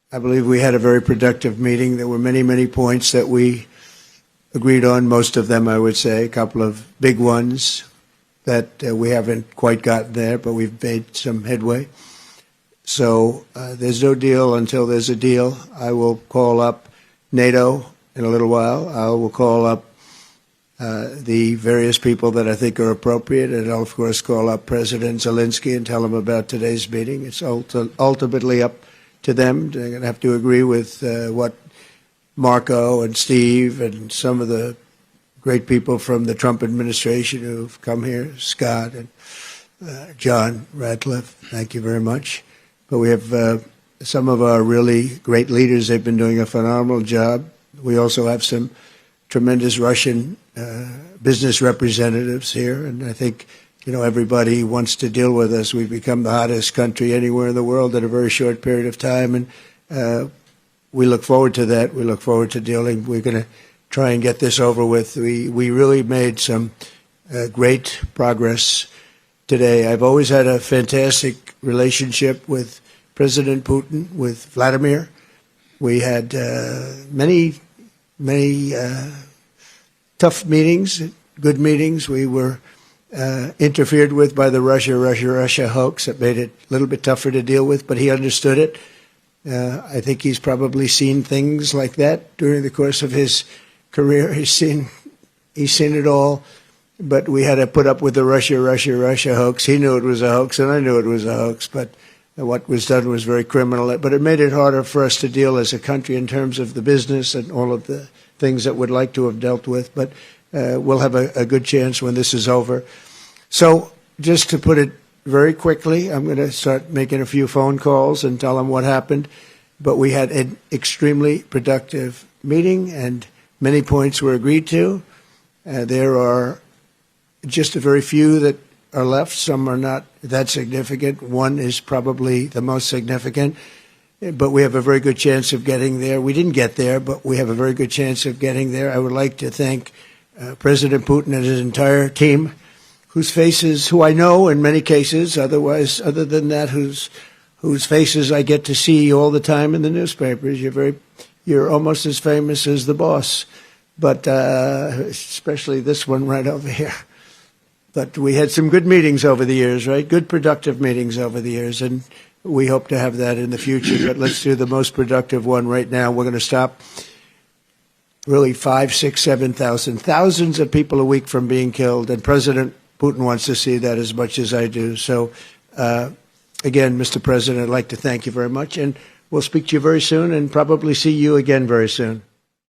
I believe we had a very productive meeting. There were many, many points that we agreed on, most of them, I would say, a couple of big ones that we haven't quite gotten there, but we've made some headway. So there's no deal until there's a deal. I will call up NATO in a little while. I will call up the various people that I think are appropriate, and I'll, of course, call up President Zelensky and tell him about today's meeting. It's ultimately up to them. They're going to have to agree with what Marco and Steve and some of the great people from the Trump administration who've come here, Scott and John Radcliffe. Thank you very much. But we have some of our really great leaders. They've been doing a phenomenal job. We also have some tremendous Russian business representatives here, and I think everybody wants to deal with us. We've become the hottest country anywhere in the world in a very short period of time, and we look forward to that. We look forward to dealing. We're going to try and get this over with. We really made some great progress today. I've always had a fantastic relationship with President Putin, with Vladimir. We had many tough meetings, good meetings. We were interfered with by the Russia hoax. That made it a little bit tougher to deal with, but he understood it. I think he's probably seen things like that during the course of his career. He's seen it all, but we had to put up with the Russia hoax. He knew it was a hoax, and I knew it was a hoax, but what was done was very criminal. But it made it harder for us to deal as a country in terms of the business and all of the things that we'd like to have dealt with. But we'll have a good chance when this is over. So just to put it very quickly, I'm going to start making a few phone calls and tell them what happened. But we had an extremely productive meeting, and many points were agreed to. There are just a very few that are left. Some are not that significant. One is probably the most significant, but we have a very good chance of getting there. We didn't get there, but we have a very good chance of getting there. I would like to thank President Putin and his entire team, whose faces, who I know in many cases, other than that, whose faces I get to see all the time in the newspapers. You're almost as famous as the boss, but especially this one right over here. But we had some good meetings over the years, right? Good, productive meetings over the years, and we hope to have that in the future. But let's do the most productive one right now. We're going to stop really 5, 6, 7,000, thousands of people a week from being killed, and President Putin wants to see that as much as I do. So, again, Mr. President, I'd like to thank you very much, and we'll speak to you very soon and probably see you again very soon.